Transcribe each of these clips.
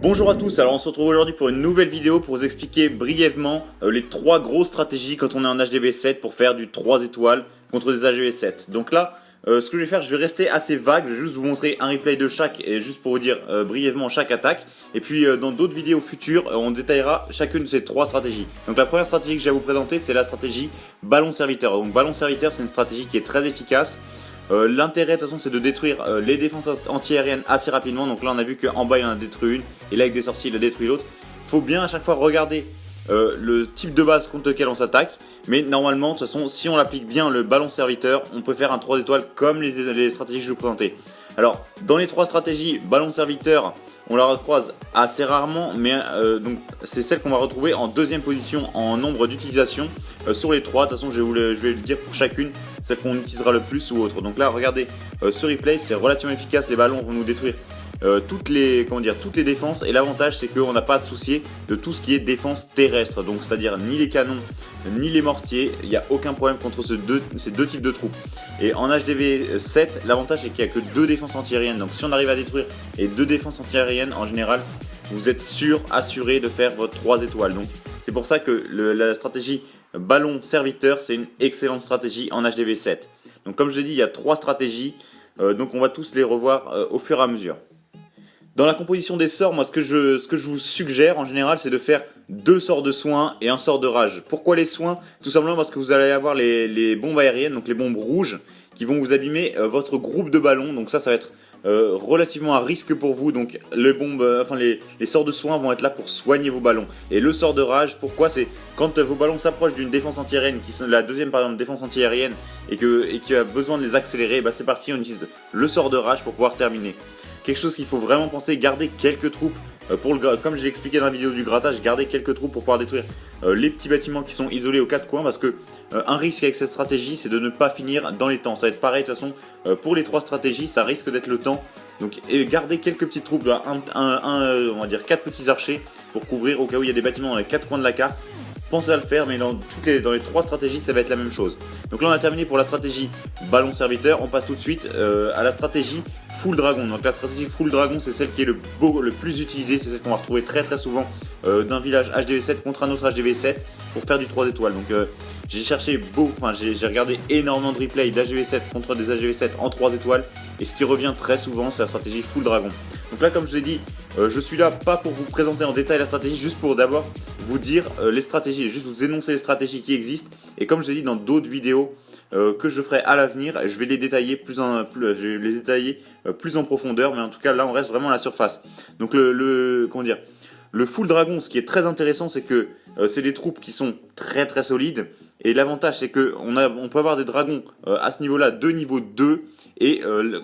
Bonjour à tous, alors on se retrouve aujourd'hui pour une nouvelle vidéo pour vous expliquer brièvement les trois grosses stratégies quand on est en HDV7 pour faire du 3 étoiles contre des HDV7. Donc là, ce que je vais faire, je vais rester assez vague, je vais juste vous montrer un replay de chaque et juste pour vous dire brièvement chaque attaque. Et puis dans d'autres vidéos futures, on détaillera chacune de ces trois stratégies. Donc la première stratégie que je vais vous présenter, c'est la stratégie ballon serviteur. Donc ballon serviteur, c'est une stratégie qui est très efficace. L'intérêt de toute façon c'est de détruire les défenses anti-aériennes assez rapidement. Donc là on a vu qu'en bas il en a détruit une et là avec des sorciers il a détruit l'autre. Faut bien à chaque fois regarder le type de base contre lequel on s'attaque. Mais normalement de toute façon si on applique bien le ballon serviteur, on peut faire un 3 étoiles comme les stratégies que je vous présentais. Alors dans les trois stratégies, ballon serviteur on la recroise assez rarement, mais donc c'est celle qu'on va retrouver en deuxième position en nombre d'utilisation sur les trois. De toute façon je vais le dire pour chacune, celle qu'on utilisera le plus ou autre. Donc là regardez ce replay, c'est relativement efficace, les ballons vont nous détruire toutes les défenses, et l'avantage c'est qu'on n'a pas à se soucier de tout ce qui est défense terrestre, donc c'est à dire ni les canons ni les mortiers, il n'y a aucun problème contre ces deux types de troupes. Et en HDV 7 l'avantage c'est qu'il n'y a que deux défenses antiaériennes, donc si on arrive à détruire les deux défenses antiaériennes en général vous êtes assuré de faire votre 3 étoiles. Donc c'est pour ça que la stratégie ballon serviteur c'est une excellente stratégie en HDV 7. Donc comme je l'ai dit il y a trois stratégies, donc on va tous les revoir au fur et à mesure. Dans la composition des sorts, moi ce que je vous suggère en général c'est de faire deux sorts de soins et un sort de rage. Pourquoi les soins? Tout simplement parce que vous allez avoir les bombes aériennes, donc les bombes rouges, qui vont vous abîmer votre groupe de ballons. Donc ça va être relativement à risque pour vous. Donc les sorts de soins vont être là pour soigner vos ballons. Et le sort de rage, pourquoi? C'est quand vos ballons s'approchent d'une défense antiaérienne, qui sont la deuxième par exemple défense antiaérienne, et qui a besoin de les accélérer, bah c'est parti, on utilise le sort de rage pour pouvoir terminer. Quelque chose qu'il faut vraiment penser, garder quelques troupes, comme j'ai expliqué dans la vidéo du grattage, garder quelques troupes pour pouvoir détruire les petits bâtiments qui sont isolés aux quatre coins, parce que un risque avec cette stratégie c'est de ne pas finir dans les temps. Ça va être pareil de toute façon pour les trois stratégies, ça risque d'être le temps. Donc garder quelques petites troupes, on va dire 4 petits archers pour couvrir au cas où il y a des bâtiments dans les quatre coins de la carte. Pensez à le faire, mais dans les trois stratégies ça va être la même chose. Donc là on a terminé pour la stratégie ballon serviteur, on passe tout de suite à la stratégie full dragon. Donc la stratégie full dragon c'est celle qui est le plus utilisée, c'est celle qu'on va retrouver très souvent d'un village HDV7 contre un autre HDV7 pour faire du 3 étoiles. Donc j'ai regardé énormément de replays d'HDV7 contre des HDV7 en 3 étoiles, et ce qui revient très souvent c'est la stratégie full dragon. Donc là comme je vous ai dit, je suis là pas pour vous présenter en détail la stratégie, juste pour d'abord vous dire les stratégies, juste vous énoncer les stratégies qui existent, et comme je vous ai dit dans d'autres vidéos que je ferai à l'avenir, je vais les détailler plus en profondeur, mais en tout cas là on reste vraiment à la surface. Donc le full dragon, ce qui est très intéressant c'est que c'est des troupes qui sont très solides, et l'avantage c'est que on peut avoir des dragons à ce niveau là de niveau 2, et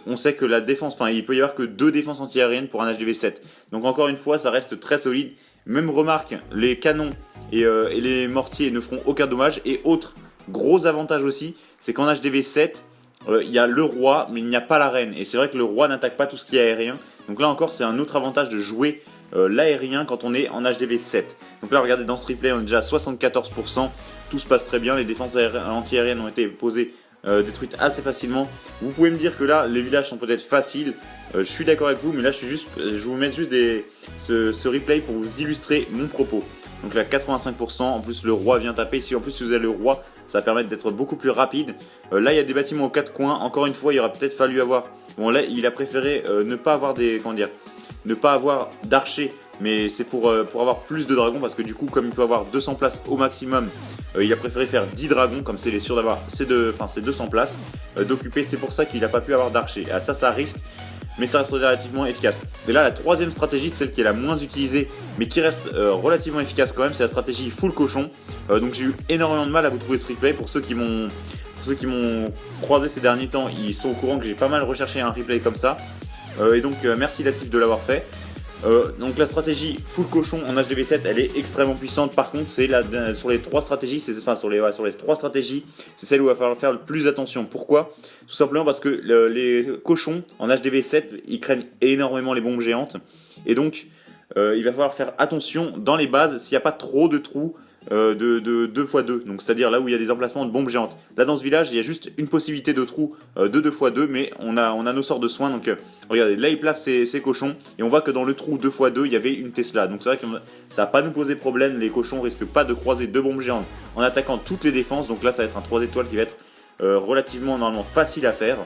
on sait que la défense, il peut y avoir que 2 défenses anti-aériennes pour un HDV7. Donc encore une fois ça reste très solide. Même remarque, les canons et les mortiers ne feront aucun dommage. Et autre gros avantage aussi, c'est qu'en HDV7 il y a le roi mais il n'y a pas la reine, et c'est vrai que le roi n'attaque pas tout ce qui est aérien. Donc là encore c'est un autre avantage de jouer l'aérien quand on est en HDV7. Donc là regardez, dans ce replay on est déjà à 74%, tout se passe très bien, les défenses anti-aériennes ont été posées, détruites assez facilement. Vous pouvez me dire que là les villages sont peut-être faciles, je suis d'accord avec vous, mais là je vous mets juste ce replay pour vous illustrer mon propos. Donc là 85%, en plus le roi vient taper, si en plus vous avez le roi ça va permettre d'être beaucoup plus rapide. Là il y a des bâtiments aux quatre coins, encore une fois il aurait peut-être fallu avoir, bon là il a préféré ne pas avoir d'archers, mais c'est pour avoir plus de dragons, parce que du coup comme il peut avoir 200 places au maximum, il a préféré faire 10 dragons, comme c'est sûr d'avoir ces 200 places d'occuper, c'est pour ça qu'il n'a pas pu avoir d'archers. Ça risque, mais ça reste relativement efficace. Et là la troisième stratégie, celle qui est la moins utilisée mais qui reste relativement efficace quand même, c'est la stratégie full cochon. Donc j'ai eu énormément de mal à vous trouver ce replay. Pour ceux qui m'ont croisé ces derniers temps, ils sont au courant que j'ai pas mal recherché un replay comme ça, et donc merci Latif de l'avoir fait. Donc la stratégie full cochon en HDV7 elle est extrêmement puissante. Par contre c'est sur les trois stratégies, c'est celle où il va falloir faire le plus attention. Pourquoi? Tout simplement parce que les cochons en HDV7 ils craignent énormément les bombes géantes, et donc il va falloir faire attention dans les bases s'il n'y a pas trop de trous de 2x2, donc c'est-à-dire là où il y a des emplacements de bombes géantes. Là dans ce village il y a juste une possibilité de trou de 2x2, mais on a nos sorts de soins, donc regardez, là il place ses cochons, et on voit que dans le trou 2x2 il y avait une Tesla, donc c'est vrai que ça va pas nous poser problème, les cochons risquent pas de croiser deux bombes géantes en attaquant toutes les défenses, donc là ça va être un 3 étoiles qui va être relativement normalement facile à faire.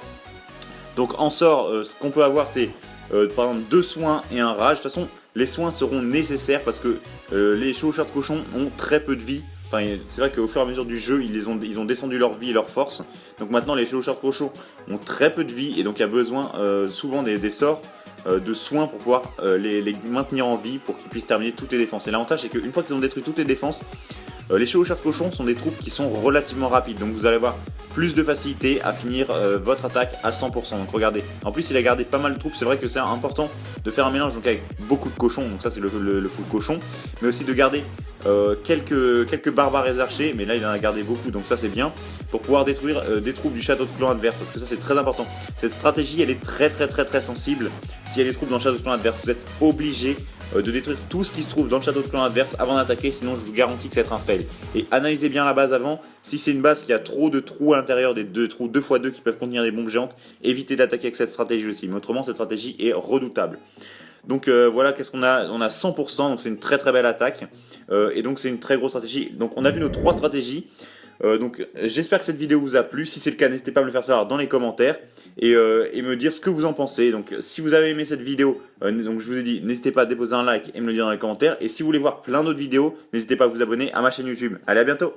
Donc en sort, ce qu'on peut avoir c'est par exemple 2 soins et un rage. De toute façon les soins seront nécessaires parce que les chevaucheurs de cochons ont très peu de vie. Enfin, c'est vrai qu'au fur et à mesure du jeu, ils ont descendu leur vie et leur force. Donc maintenant, les chevaucheurs de cochons ont très peu de vie et donc il y a besoin souvent des sorts de soins pour pouvoir les maintenir en vie pour qu'ils puissent terminer toutes les défenses. Et l'avantage, c'est qu'une fois qu'ils ont détruit toutes les défenses, les chevaucheurs de cochons sont des troupes qui sont relativement rapides. Donc vous allez avoir plus de facilité à finir votre attaque à 100%. Donc regardez, en plus il a gardé pas mal de troupes. C'est vrai que c'est important de faire un mélange donc avec beaucoup de cochons. Donc ça c'est le full cochon. Mais aussi de garder quelques barbares et archers, mais là il en a gardé beaucoup, donc ça c'est bien, pour pouvoir détruire des troupes du château de clan adverse, parce que ça c'est très important. Cette stratégie elle est très sensible. S'il y a des troupes dans le château de clan adverse, vous êtes obligé de détruire tout ce qui se trouve dans le château de clan adverse avant d'attaquer, sinon je vous garantis que ça va être un fail. Et analysez bien la base avant, si c'est une base qui a trop de trous à l'intérieur, des deux trous 2x2 qui peuvent contenir des bombes géantes, évitez d'attaquer avec cette stratégie aussi, mais autrement cette stratégie est redoutable. Donc voilà, qu'est-ce qu'on a? On a 100%, donc c'est une très belle attaque. Et donc c'est une très grosse stratégie. Donc on a vu nos 3 stratégies. Donc j'espère que cette vidéo vous a plu. Si c'est le cas, n'hésitez pas à me le faire savoir dans les commentaires et me dire ce que vous en pensez. Donc si vous avez aimé cette vidéo, donc je vous ai dit, n'hésitez pas à déposer un like et me le dire dans les commentaires. Et si vous voulez voir plein d'autres vidéos, n'hésitez pas à vous abonner à ma chaîne YouTube. Allez, à bientôt!